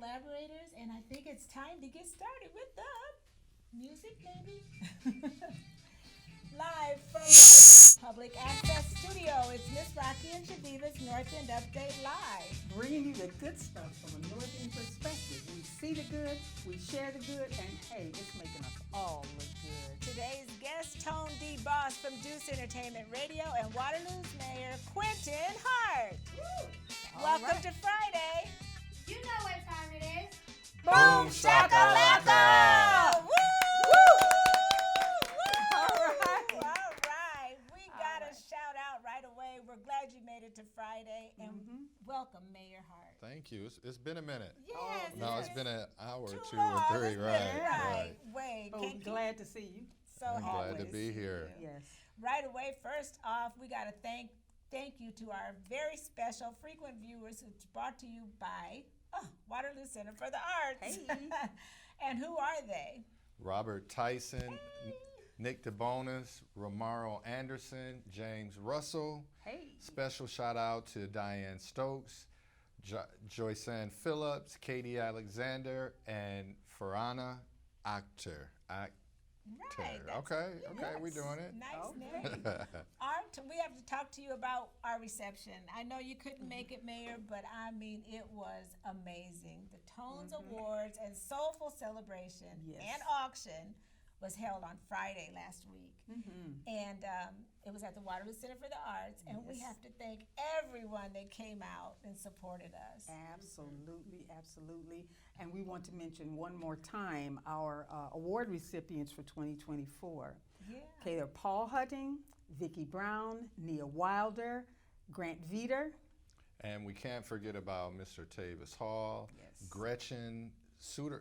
collaborators, and I think it's time to get started with the music, maybe. Live from our public access studio, it's Miss Rocki and Chaveevah's North End Update Live. Bringing you the good stuff from a North End perspective. We see the good, we share the good, and hey, it's making us all look good. Today's guest, Tone D. Boss from Deuce Entertainment Radio, and Waterloo's Mayor, Quentin Hart. Welcome to Friday. You know what time it is. Boom shakalaka! Woo! All right. We got a shout out right away. We're glad you made it to Friday, and welcome, Mayor Hart. Thank you. It's been a minute. Yes. No, it's been an hour or Too two long. or three. It's been- Right. Wait, Oh, can't glad to see you. so I'm happy glad to be here. Yes. Right away, first off, we got to thank you to our very special frequent viewers. It's brought to you by Waterloo Center for the Arts. Hey. And who are they? Robert Tyson, Nick DeBonis, Romaro Anderson, James Russell. Hey. Special shout out to Diane Stokes, Joyceanne Phillips, Katie Alexander, and Farhana Akhtar. Right. Okay, Yes. we're doing it. Nice Okay. name. Art, we have to talk to you about our reception. I know you couldn't make it, Mayor, but I mean, it was amazing. The Tones Awards and Soulful Celebration Yes. and Auction was held on Friday last week. And it was at the Waterloo Center for the Arts, and we Yes. have to thank everyone that came out and supported us. Absolutely, absolutely. And we want to mention one more time our award recipients for 2024. Yeah. Okay, they're Paul Hutting, Vicki Brown, Nia Wilder, Grant Veter. And we can't forget about Mr. Tavis Hall, Yes. Gretchen Suter.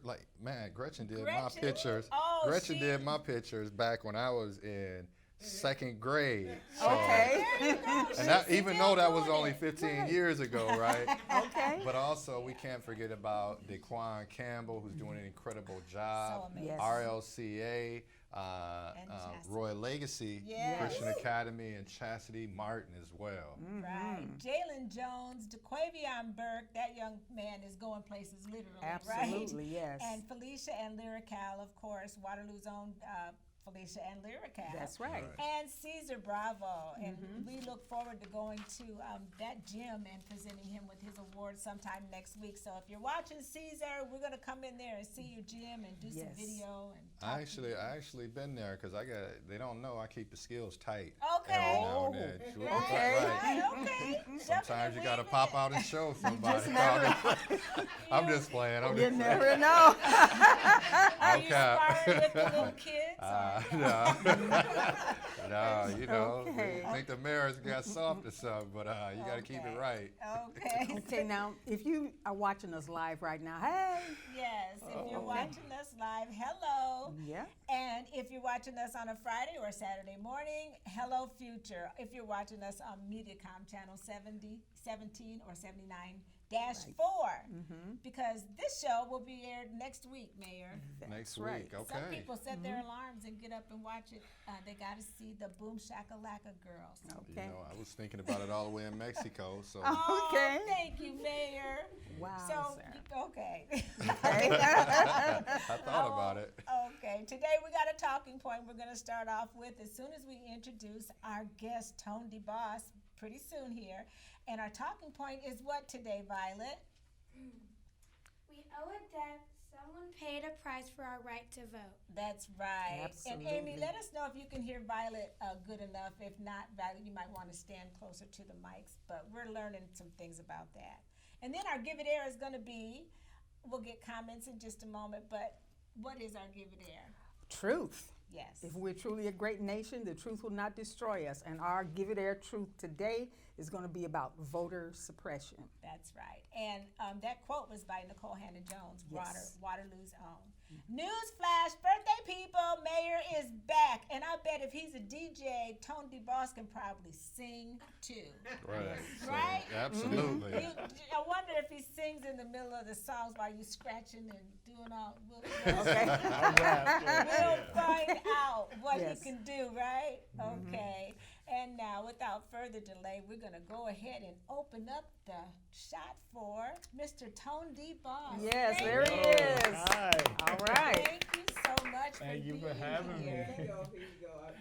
Gretchen did my Gretchen? pictures. Oh, Gretchen she- did my pictures back when I was in second grade. So- Okay. There you go. And that, She's even still though that was doing only it. 15 years ago, right? Okay. But also, we can't forget about Daquan Campbell, who's doing an incredible job. amazing. Yes. RLCA, And Chastity. Royal Legacy Yes. Christian Academy, and Chastity Martin as well. Right. Jalen Jones, DeQuavion Burke, that young man is going places literally, Absolutely, right? yes. And Felicia and Lyrical, of course, Waterloo's own Felicia and Lyrical. That's right. And Caesar Bravo. And we look forward to going to that gym and presenting him with his award sometime next week. So if you're watching Caesar, we're going to come in there and see your gym and do some Yes. video. And I actually been there because they don't know I keep the skills tight. Okay. Every now and then. Okay. Right. Okay. Sometimes you gotta Weave pop it. out and show somebody. just never I'm just playing. I'm You just playing. never know. Are you Okay. sparring with the little kids? No, no, you know, Okay. I think the mayor's got soft or something, but you got to keep Okay. it right. Okay. Okay, now, if you are watching us live right now, hey. Yes, if you're Oh. watching us live, hello. Yeah. And if you're watching us on a Friday or Saturday morning, hello, future. If you're watching us on Mediacom channel 17 or 79-4, because this show will be aired next week, Mayor. Next right. week, okay. Some people set their alarms and get up and watch it. They got to see the Boom Shakalaka girls. You Okay. know, I was thinking about it all the way in Mexico, so Oh, Okay. thank you, Mayor. Wow. So, okay. I thought about it. Okay, today we got a talking point we're going to start off with as soon as we introduce our guest, Tone DeBoss, pretty soon here. And our talking point is what today, Violet? We owe a debt. Someone paid a price for our right to vote. That's right. And Amy, Absolutely. let us know if you can hear Violet good enough. If not, Violet, you might want to stand closer to the mics. But we're learning some things about that. And then our Give It Air is going to be, we'll get comments in just a moment, but what is our Give It Air? Truth. Yes. If we're truly a great nation, the truth will not destroy us. And our Give It Air truth today is going to be about voter suppression. That's right. And that quote was by Nicole Hannah-Jones, Yes. Waterloo's own. Newsflash, birthday people, Mayor is back. And I bet if he's a DJ, Tone DeBoss can probably sing too. Right. So, Right? absolutely. I wonder if he sings in the middle of the songs while you're scratching and doing all. Okay. We'll find out what Yes. he can do, right? Okay. And now, without further delay, we're going to go ahead and open up the shot for Mr. Tone D. Boss. Yes, Thank there he you. is. Hi. All right. Thank you so much Thank for you being for having me. here. Here you go.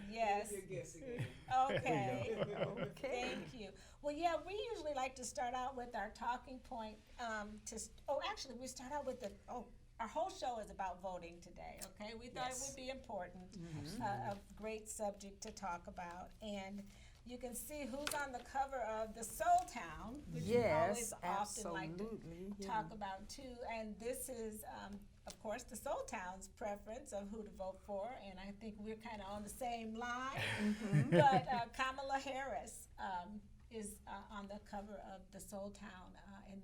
Yes. Your gifts again. Okay. Okay. Thank you. Well, yeah, we usually like to start out with our talking point. Actually, we start out with our whole show is about voting today. Okay, we thought it would be important, a great subject to talk about, and you can see who's on the cover of the Soul Town, which we always Yes, often like to absolutely. Yeah. talk about too. And this is, of course, the Soul Town's preference of who to vote for, and I think we're kind of on the same line. But Kamala Harris is on the cover of the Soul Town, and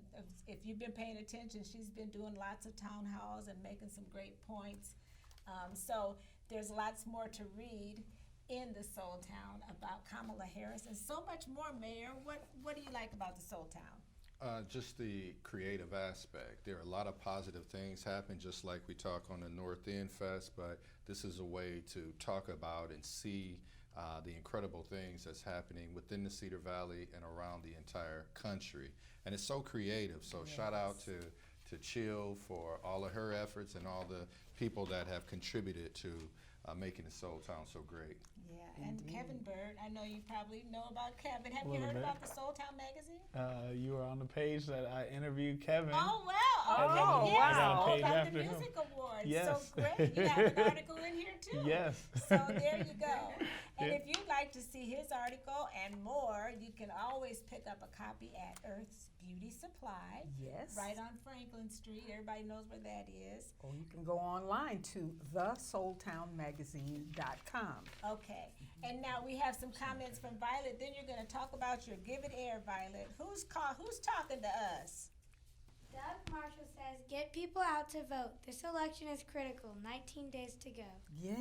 if you've been paying attention, she's been doing lots of town halls and making some great points. So there's lots more to read in the Soul Town about Kamala Harris and so much more. Mayor, what do you like about the Soul Town? Just the creative aspect. There are a lot of positive things happen, just like we talk on the North End Fest, but this is a way to talk about and see the incredible things that's happening within the Cedar Valley and around the entire country. And it's so creative, so shout out to Chill for all of her efforts and all the people that have contributed to making the Soul Town so great. Yeah, and Kevin Bird, I know you probably know about Kevin. Have you Little heard bit. about the Soul Town magazine? You were on the page that I interviewed Kevin. Oh, wow. Oh, Okay. wow. Yes, I got a all page about the after him. music awards. Yes. So great. You have an article in here too. Yes. So there you go. And Yeah. if you'd like to see his article and more, you can always pick up a copy at Earth's Beauty Supply, Yes. right on Franklin Street. Everybody knows where that is. Or you can go online to thesoultownmagazine.com. Okay. And now we have some comments from Violet. Then you're going to talk about your Give It Air, Violet. Who's talking to us? Doug Marshall says, get people out to vote. This election is critical. 19 days to go. Yeah.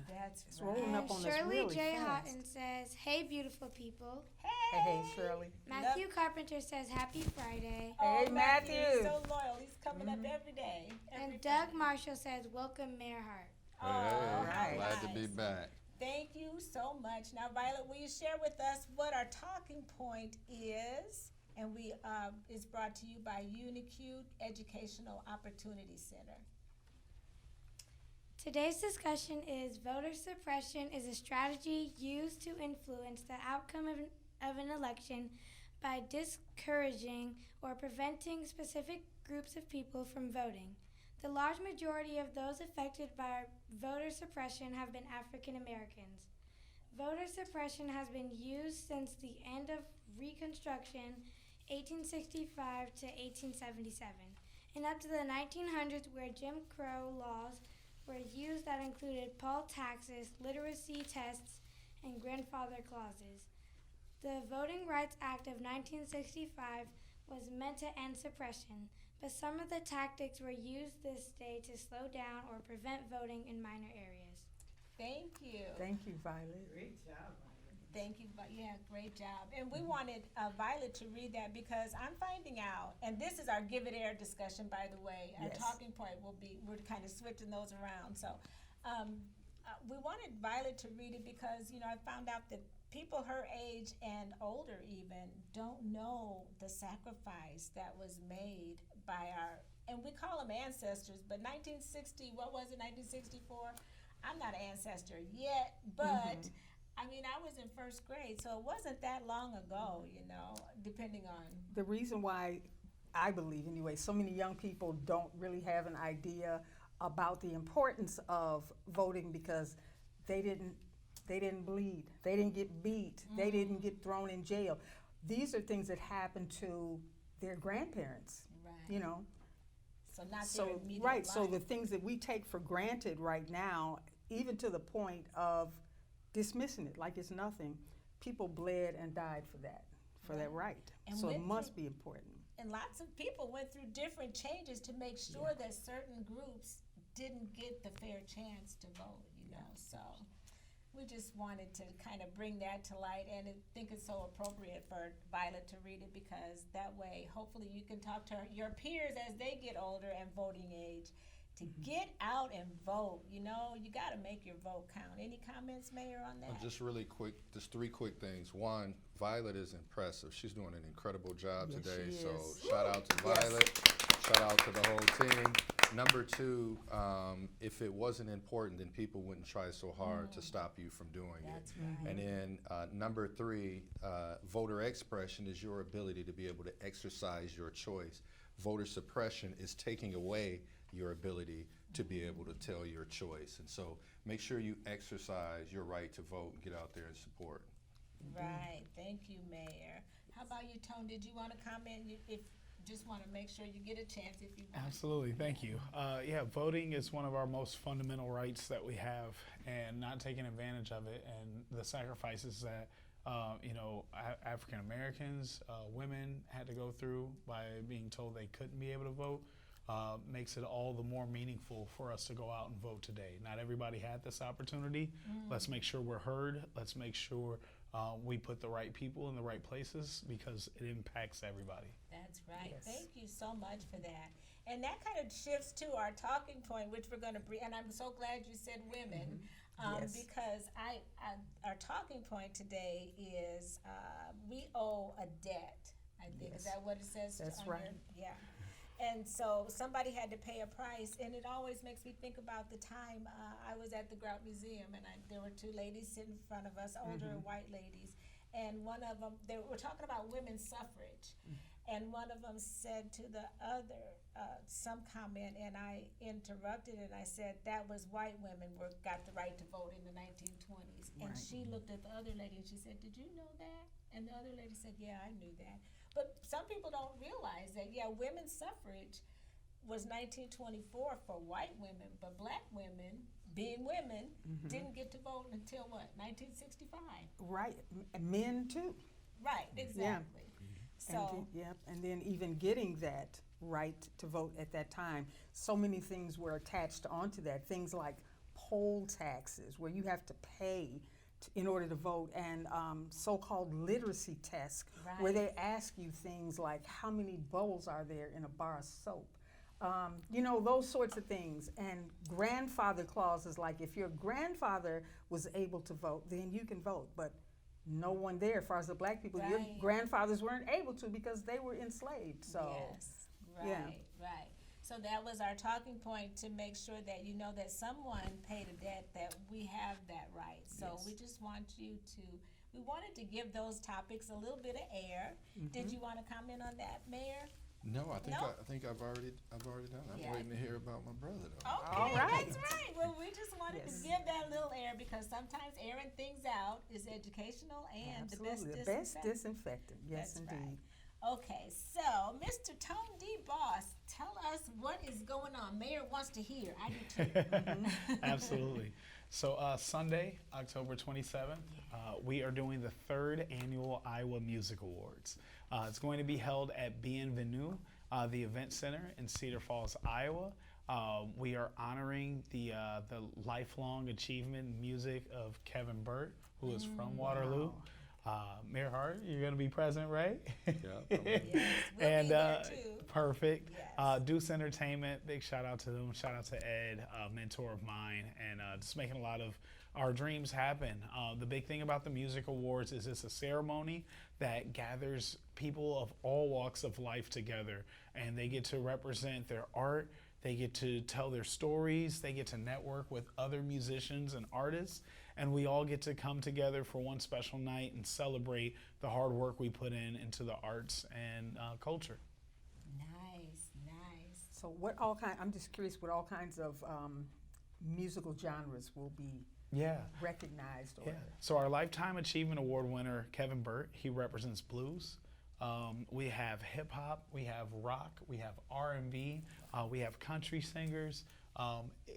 That's It's right. rolling And up on us Shirley really J. fast. Houghton says, hey, beautiful people. Hey, Shirley. Matthew Carpenter says, happy Friday. Oh, Hey, Matthew. He's so loyal. He's coming up every day. And Doug Marshall says, welcome, Mayor Hart. Oh, Hey, how glad to be nice. back. Thank you so much. Now, Violet, will you share with us what our talking point is? And is brought to you by Unicute Educational Opportunity Center. Today's discussion is voter suppression is a strategy used to influence the outcome of an election by discouraging or preventing specific groups of people from voting. The large majority of those affected by voter suppression have been African Americans. Voter suppression has been used since the end of Reconstruction, 1865 to 1877, and up to the 1900s, where Jim Crow laws were used that included poll taxes, literacy tests, and grandfather clauses. The Voting Rights Act of 1965 was meant to end suppression, but some of the tactics were used this day to slow down or prevent voting in minor areas. Thank you. Thank you, Violet. Great job. Thank you. Yeah, great job. And we wanted Violet to read that because I'm finding out, and this is our Give It Air discussion, by the way. Our Yes. talking point we're kind of switching those around. So we wanted Violet to read it because, I found out that people her age and older even don't know the sacrifice that was made by and we call them ancestors, but 1960, what was it, 1964? I'm not an ancestor yet, but I was in first grade, so it wasn't that long ago, depending on. The reason why I believe, anyway, so many young people don't really have an idea about the importance of voting because they didn't bleed, they didn't get beat, they didn't get thrown in jail. These are things that happened to their grandparents, Right. So not So their immediate right, so life. the things that we take for granted right now, even to the point of dismissing it like it's nothing, people bled and died for that right. And So it went must through- be important. And lots of people went through different changes to make sure that certain groups didn't get the fair chance to vote, So we just wanted to kind of bring that to light, and I think it's so appropriate for Violet to read it because that way, hopefully, you can talk to your peers as they get older and voting age to get out and vote. You know, you got to make your vote count. Any comments, Mayor, on that? Just really quick, just 3 quick things. One, Violet is impressive. She's doing an incredible job Yes, today. she So is. shout out to Yes. Violet. Shout out to the whole team. Number 2, if it wasn't important, then people wouldn't try so hard to stop you from doing That's it. right. And then number 3, voter expression is your ability to be able to exercise your choice. Voter suppression is taking away your ability to be able to tell your choice. And so make sure you exercise your right to vote and get out there and support. Right. Thank you, Mayor. How about you, Tone? Did you want to comment? If just want to make sure you get a chance if you want. Absolutely, thank you. Yeah, voting is one of our most fundamental rights that we have, and not taking advantage of it, and the sacrifices that African Americans, women had to go through by being told they couldn't be able to vote, makes it all the more meaningful for us to go out and vote today. Not everybody had this opportunity. Let's make sure we're heard. Let's make sure we put the right people in the right places, because it impacts everybody. That's right. Yes. Thank you so much for that. And that kind of shifts to our talking point, which we're going to bring. And I'm so glad you said women, Yes. because our talking point today is we owe a debt. I think is Yes. that what it says? That's on right. Yeah. And so somebody had to pay a price, and it always makes me think about the time I was at the Grout Museum, and there were 2 ladies sitting in front of us, older white ladies, and one of them, they were talking about women's suffrage, and one of them said to the other some comment, and I interrupted and I said that was white women got the right to vote in the 1920s, and Right. she looked at the other lady and she said, "Did you know that?" And the other lady said, "Yeah, I knew that." But some people don't realize that, women's suffrage was 1924 for white women, but black women, being women, didn't get to vote until what, 1965? Right. Men too. Right, exactly. So, And then even getting that right to vote at that time, so many things were attached onto that. Things like poll taxes, where you have to pay in order to vote, and so-called literacy tests, where they ask you things like, how many bubbles are there in a bar of soap? Those sorts of things. And grandfather clauses, like if your grandfather was able to vote, then you can vote. But no one there, as far as the black people, your Right. grandfathers weren't able to because they were enslaved. So, yes, right, yeah. right. So that was our talking point, to make sure that you know that someone paid a debt, that we have that right. So Yes. we just want you to, we wanted to give those topics a little bit of air. Did you want to comment on that, Mayor? No, I think No? I think I've already done. I'm Yeah. waiting to hear about my brother though. Okay, All right. that's right. Well, we just wanted Yes. to give that little air, because sometimes airing things out is educational and absolutely. the The best best disinfectant. Yes, That's right. indeed. Okay, so Mr. Tone D. Boss, tell us what is going on. Mayor wants to hear. I do too. Absolutely. So Sunday, October 27th, we are doing the 3rd annual Iowa Music Awards. It's going to be held at Bienvenue, the event center in Cedar Falls, Iowa. We are honoring the lifelong achievement in music of Kevin Burt, who is from Waterloo. Mayor Hart, you're going to be present, right? Yeah. Yes, we'll And be there too. perfect. Yes. Deuce Entertainment, big shout out to them. Shout out to Ed, a mentor of mine, and just making a lot of our dreams happen. The big thing about the Music Awards is it's a ceremony that gathers people of all walks of life together, and they get to represent their art. They get to tell their stories. They get to network with other musicians and artists. And we all get to come together for one special night and celebrate the hard work we put into the arts and culture. Nice, nice. So I'm just curious what all kinds of musical genres will be recognized. Or, Yeah. So our Lifetime Achievement Award winner, Kevin Burt, he represents blues. We have hip hop, we have rock, we have R&B, we have country singers.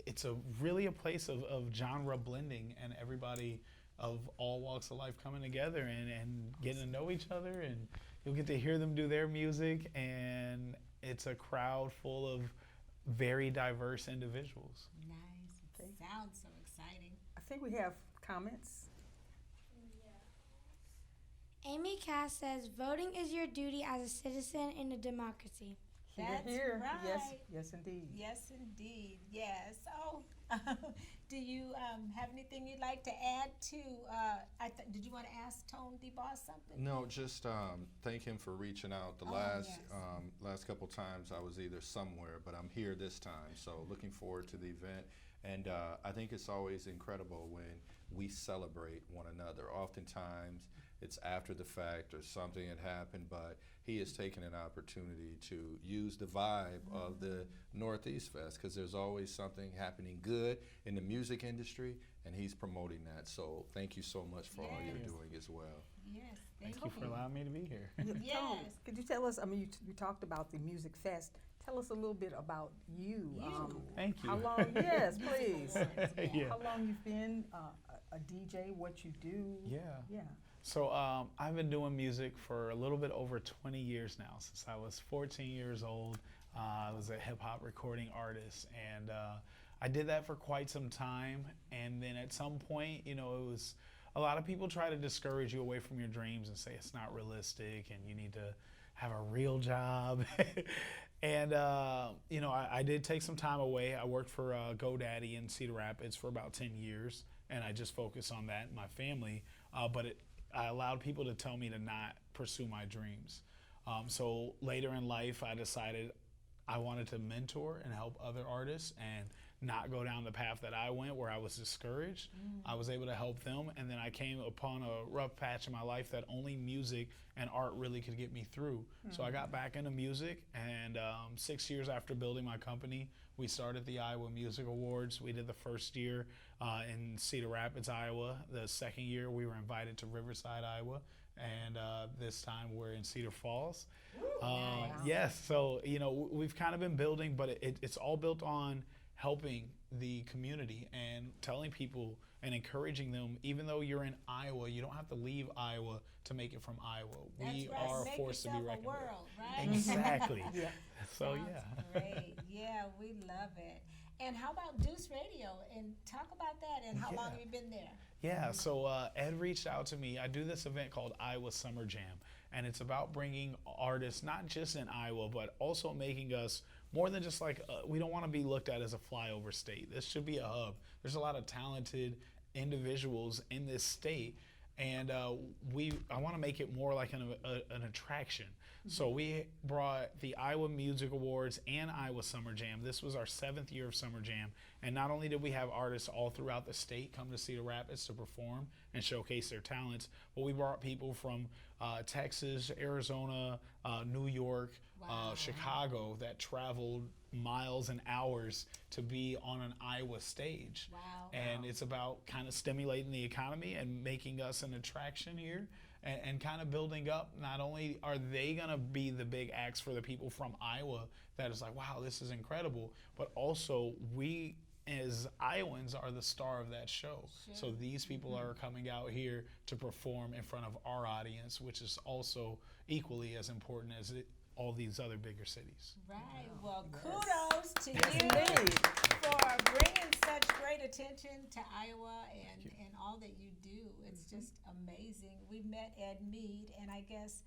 It's really a place of genre blending, and everybody of all walks of life coming together and getting to know each other, and you'll get to hear them do their music, and it's a crowd full of very diverse individuals. Nice. Okay. Sounds so exciting. I think we have comments. Amy Cass says, voting is your duty as a citizen in a democracy. That's Here. right. Yes, indeed. Yes, indeed. Yes. Oh, do you have anything you'd like to add to? Did you want to ask Tone the Boss something? No, just thank him for reaching out. The last couple times I was either somewhere, but I'm here this time. So looking forward to the event. And I think it's always incredible when we celebrate one another. Oftentimes it's after the fact or something had happened, but he has taken an opportunity to use the vibe of the Northeast Fest, because there's always something happening good in the music industry, and he's promoting that. So thank you so much for all you're doing as well. Yes. Thank you for allowing me to be here. Yes. Tone, could you tell us, I mean, you talked about the Music Fest. Tell us a little bit about you. Thank you. How long, yes, please. Yeah. How long you've been a DJ, what you do. Yeah. Yeah. So I've been doing music for a little bit over 20 years now. Since I was 14 years old, I was a hip hop recording artist, and I did that for quite some time. And then at some point, you know, it was a lot of people try to discourage you away from your dreams and say it's not realistic and you need to have a real job. And you know, I did take some time away. I worked for GoDaddy in Cedar Rapids for about 10 years, and I just focused on that and my family. But I allowed people to tell me to not pursue my dreams. So later in life, I decided I wanted to mentor and help other artists and not go down the path that I went where I was discouraged. I was able to help them, and then I came upon a rough patch in my life that only music and art really could get me through. So I got back into music, and 6 years after building my company, we started the Iowa Music Awards. We did the first year in Cedar Rapids, Iowa. The second year, we were invited to Riverside, Iowa. And this time we're in Cedar Falls. Yes, so you know, we've kind of been building, but it's all built on helping the community and telling people and encouraging them, even though you're in Iowa, you don't have to leave Iowa to make it from Iowa. We are a force to be reckoned with. World, right? Exactly. Yeah. So Sounds yeah. great. Yeah, we love it. And how about Deuce Radio? And talk about that. And how long have you been there? Yeah, so Ed reached out to me. I do this event called Iowa Summer Jam, and it's about bringing artists, not just in Iowa, but also making us more than just like, we don't want to be looked at as a flyover state. This should be a hub. There's a lot of talented individuals in this state, and I want to make it more like an attraction. So we brought the Iowa Music Awards and Iowa Summer Jam. This was our 7th year of Summer Jam. And not only did we have artists all throughout the state come to Cedar Rapids to perform and showcase their talents, but we brought people from Texas, Arizona, New York, Chicago that traveled miles and hours to be on an Iowa stage. Wow. And it's about kind of stimulating the economy and making us an attraction here. And kind of building up, not only are they going to be the big acts for the people from Iowa that is like, wow, this is incredible, but also we as Iowans are the star of that show. Sure. So these people are coming out here to perform in front of our audience, which is also equally as important as all these other bigger cities. Right. Well, kudos to you Indeed. for bringing such great attention to Iowa and all that you do. It's just amazing. We met Ed Mead, and I guess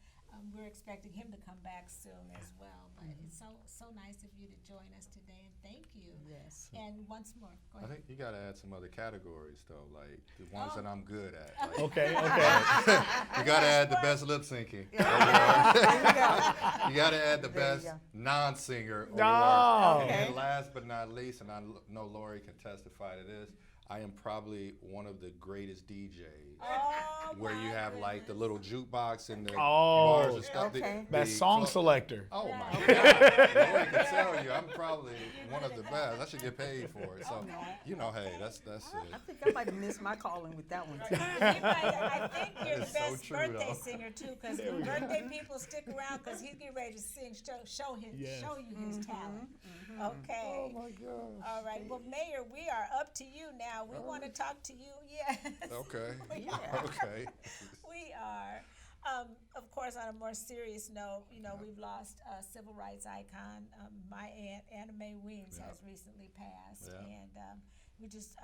we're expecting him to come back soon as well. But it's so nice of you to join us today, and thank you. Yes. And once more, go I ahead. think you got to add some other categories though, like the ones that I'm good at. Like, Okay. you got to add the best lip syncing. There you go. You got to add the There you best go. non-singer. No. And last but not least, and I know Lori can testify to this, I am probably one of the greatest DJs. Oh, Where you my have like the little jukebox and the Oh. bars and stuff. Okay. Best song selector. Oh my God! Lori can tell you, I'm probably one of the best. I should get paid for it. So, you know, hey, that's it. I think I might have missed my calling with that one too. I think you're the is so best true, birthday though. singer too, because birthday people stick around because he's getting ready to sing, show you his talent. Okay. Oh my gosh. All right. Well, Mayor, we are up to you now. We want to talk to you. Yes. Okay. Yeah. Okay. We are. Of course, on a more serious note, you know, we've lost a civil rights icon. My aunt, Anna Mae Weems, has recently passed. Yeah. And we just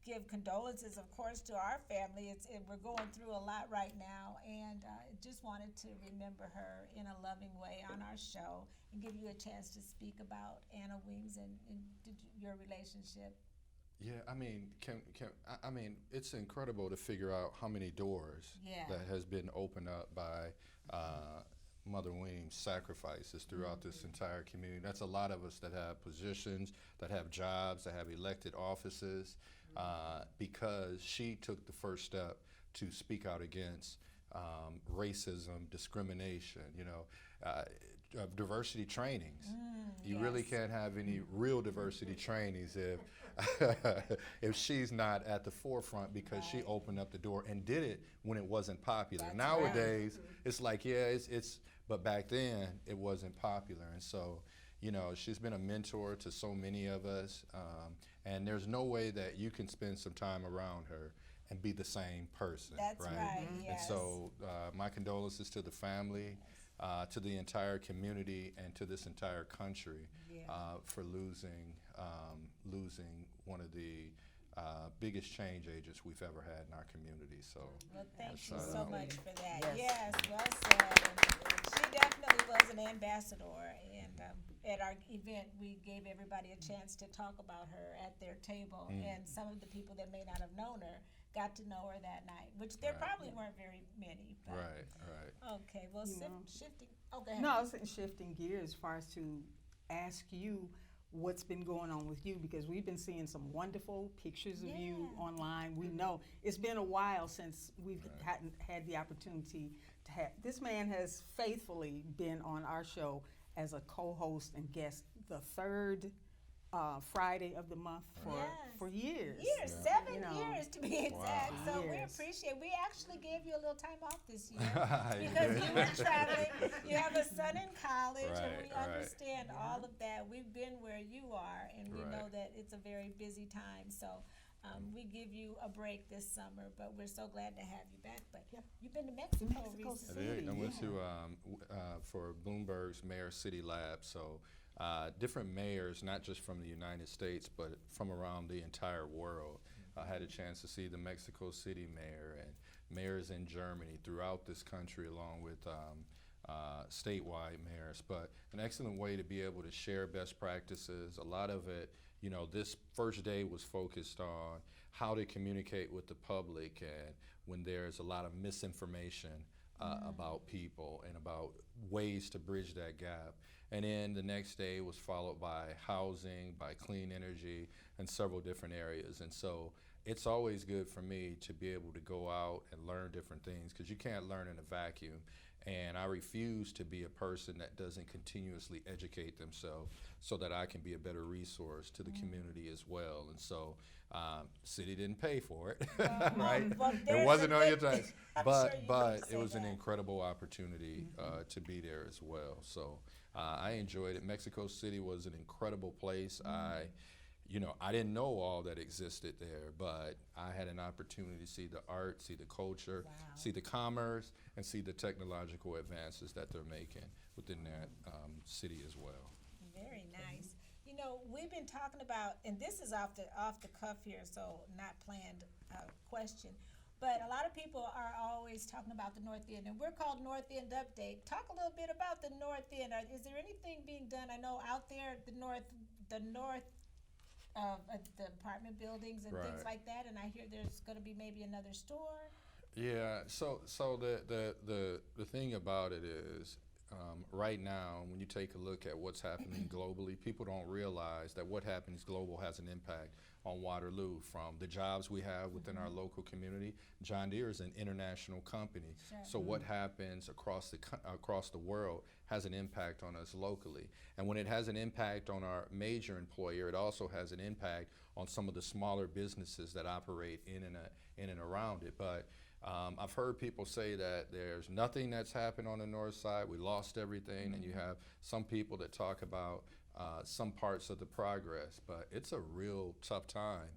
give condolences, of course, to our family. We're going through a lot right now, and just wanted to remember her in a loving way on our show and give you a chance to speak about Anna Wings and your relationship. Yeah, I mean, I mean, it's incredible to figure out how many doors that has been opened up by Mother Weems' sacrifices throughout this entire community. That's a lot of us that have positions, that have jobs, that have elected offices, because she took the first step to speak out against racism, discrimination, diversity trainings. You really can't have any real diversity trainings if she's not at the forefront, because she opened up the door and did it when it wasn't popular. That's Nowadays, it's like, but back then it wasn't popular. And so, she's been a mentor to so many of us, and there's no way that you can spend some time around her and be the same person. That's right, yes. And so my condolences to the family, to the entire community, and to this entire country for losing one of the biggest change agents we've ever had in our community. So, well, thank you so much for that. Yes, well said. And she definitely was an ambassador, and at our event, we gave everybody a chance to talk about her at their table, and some of the people that may not have known her got to know her that night, which there probably weren't very many. But. Right. Okay, well, shifting. Oh, go ahead. No, I was shifting gears as far as to ask you what's been going on with you, because we've been seeing some wonderful pictures of you online. We know it's been a while since we've hadn't had the opportunity to have. This man has faithfully been on our show as a co-host and guest the third Friday of the month for years. 7 years to be exact. Wow. So we appreciate. We actually gave you a little time off this year because you were traveling. You have a son in college, and we understand all of that. We've been where you are, and we know that it's a very busy time. So we give you a break this summer, but we're so glad to have you back. But you've been to Mexico recently. I went to for Bloomberg's Mayor City Lab. So. Different mayors, not just from the United States, but from around the entire world. I had a chance to see the Mexico City mayor and mayors in Germany, throughout this country, along with statewide mayors. But an excellent way to be able to share best practices. A lot of it, this first day was focused on how to communicate with the public, and when there's a lot of misinformation about people and about ways to bridge that gap. And then the next day was followed by housing, by clean energy, and several different areas. And so it's always good for me to be able to go out and learn different things, because you can't learn in a vacuum. And I refuse to be a person that doesn't continuously educate themselves, so that I can be a better resource to the community as well. And so city didn't pay for it, right? Well, it wasn't on your tax, but it was an incredible opportunity to be there as well. So I enjoyed it. Mexico City was an incredible place. I didn't know all that existed there, but I had an opportunity to see the art, see the culture, see the commerce, and see the technological advances that they're making within that city as well. Very nice. We've been talking about, and this is off the cuff here, so not planned question, but a lot of people are always talking about the North End, and we're called North End Update. Talk a little bit about the North End. Is there anything being done? I know out there, the north the apartment buildings and things like that, and I hear there's going to be maybe another store. Yeah. So the thing about it is, right now, when you take a look at what's happening globally, people don't realize that what happens global has an impact on Waterloo. From the jobs we have within our local community, John Deere is an international company. Sure. So what happens across the world has an impact on us locally. And when it has an impact on our major employer, it also has an impact on some of the smaller businesses that operate in and around it. But I've heard people say that there's nothing that's happened on the north side. We lost everything. And you have some people that talk about some parts of the progress, but it's a real tough time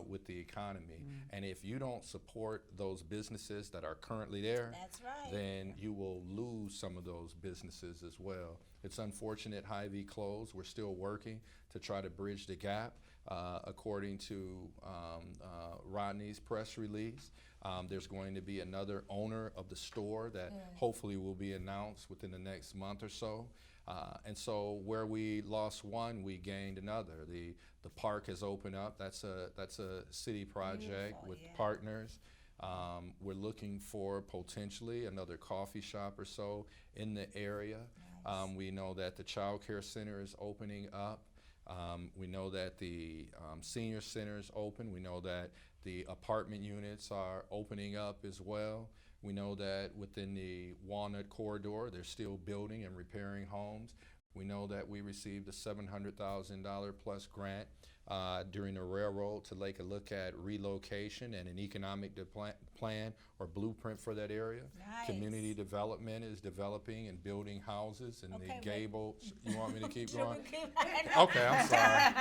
with the economy. And if you don't support those businesses that are currently there, That's right. then you will lose some of those businesses as well. It's unfortunate Hy-Vee closed. We're still working to try to bridge the gap. According to Rodney's press release, there's going to be another owner of the store that hopefully will be announced within the next month or so. And so where we lost one, we gained another. The park has opened up. That's a city project with partners. We're looking for potentially another coffee shop or so in the area. Nice. We know that the child care center is opening up. We know that the senior center is open. We know that the apartment units are opening up as well. We know that within the Walnut Corridor, they're still building and repairing homes. We know that we received a $700,000 plus grant during the railroad to take a look at relocation and an economic plan or blueprint for that area. Nice. Community development is developing and building houses and the gable. You want me to keep going? Okay, I'm sorry.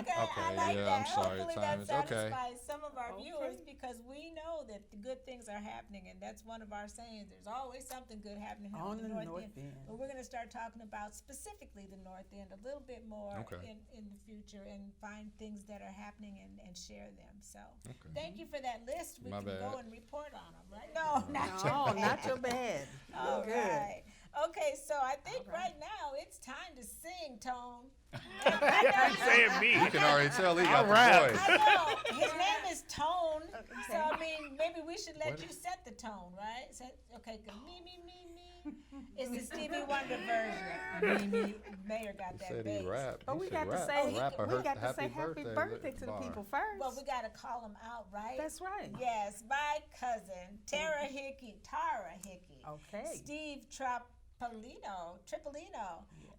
Okay, I like yeah, that. I'm sorry. Hopefully Time that is satisfies some of our viewers, because we know that the good things are happening, and that's one of our sayings. There's always something good happening on the North End. End. But we're going to start talking about specifically the North End a little bit more in the future, and find things that are happening and share them. So thank you for that list. We can go and report on them, right? No, not your bad. All good. right. Okay, so I think right now it's time to sing, Tone. Saying me. You can already tell he got the voice. I know. His name is Tone. So, I mean, maybe we should let you set the tone, right? Okay, good. Me. It's the Stevie Wonder version. Me. Mayor got that Said bass. he rapped. But we got to say happy birthday to the people first. Well, we got to call them out, right? That's right. Yes, my cousin, Tara Hickey. Okay. Steve Tripolino,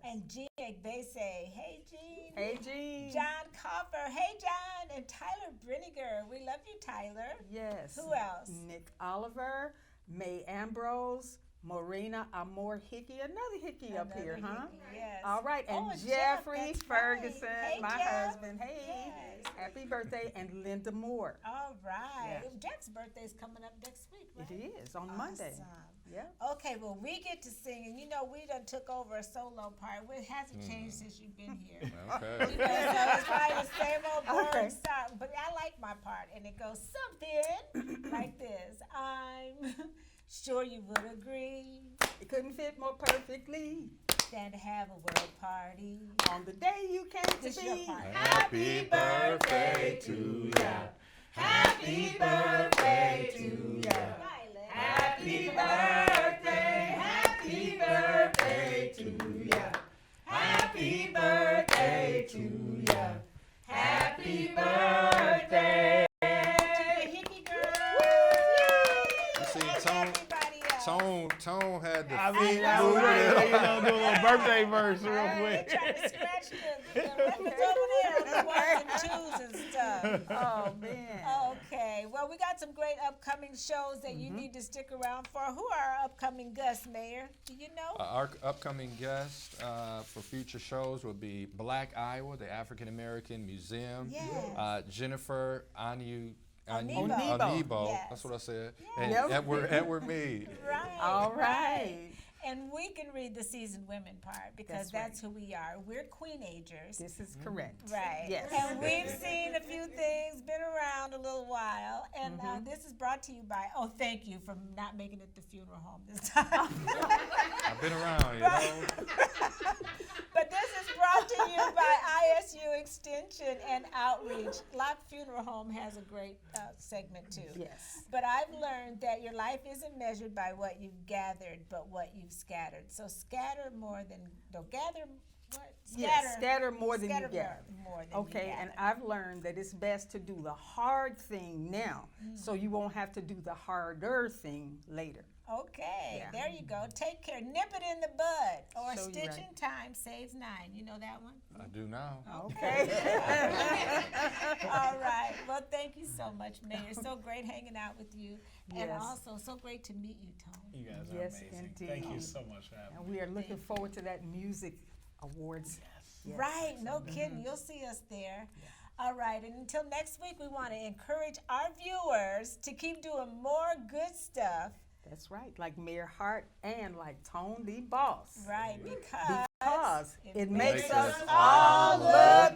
and Jean Egbese. Hey, Jean. Hey, Jean. John Coffer. Hey, John. And Tyler Brinniger. We love you, Tyler. Yes. Who else? Nick Oliver, May Ambrose, Marina Amor Hickey, another Hickey up here, huh? Hickey, yes. All right, and Jeff, Jeffrey that's Ferguson, right. Hey, my Jeff. husband. Hey, Yes. happy birthday, and Linda Moore. All right. Yeah. Jeff's birthday is coming up next week, right? It is on Monday. Awesome. Yeah. Okay, well, we get to sing, and you know, we done took over a solo part. It hasn't changed since you've been here. Okay. You know, so it's probably the same old boring song, but I like my part, and it goes something like this. I'm sure you would agree It couldn't fit more perfectly than to have a world party. on the day you came to This your be. part. Happy birthday to ya. Happy birthday to ya. Violet. Happy birthday, happy birthday to ya. Happy birthday to ya. Happy birthday. To the Hickey girl. You see, And Tone everybody else. Tone had the I mean, I know, do right? a little birthday verse real They quick. trying to scratch the records over there on the ones and twos and stuff. Oh, man. Okay, well, we got some great upcoming shows that you need to stick around for. Who are our upcoming guests, Mayor? Do you know? Our upcoming guest for future shows will be Black Iowa, the African American Museum. Yes. Jennifer Oniebo. Yes. That's what I said. And Yep. Edward Mead. Right. All right. And we can read the seasoned women part because that's who we are. We're queenagers. This is correct. Right. Yes. And we've seen a few things, been around a little while. And this is brought to you by, thank you for not making it the funeral home this time. I've been around, you know. But this is brought to you by ISU Extension and Outreach. Locke Funeral Home has a great segment too. Yes. But I've learned that your life isn't measured by what you've gathered, but what you've scattered. So scatter more than, gather what? Yes, scatter more than you scatter gather. more than you Okay, and gather. I've learned that it's best to do the hard thing now, so you won't have to do the harder thing later. Okay, Yeah. there you go. Take care. Nip it in the bud. Or So you're stitch right. in time saves 9. You know that one? I do now. Okay. All right. Well, thank you so much, Mayor. So great hanging out with you. And Yes. also so great to meet you, Tone. You guys are Yes, amazing. indeed. Thank you so much for having And me. we are looking forward to that music awards Yes. Right, no kidding. You'll see us there. All right, and until next week, we want to encourage our viewers to keep doing more good stuff. That's right, like Mayor Hart and like Tone the Boss. Right, because Because it makes makes us us all look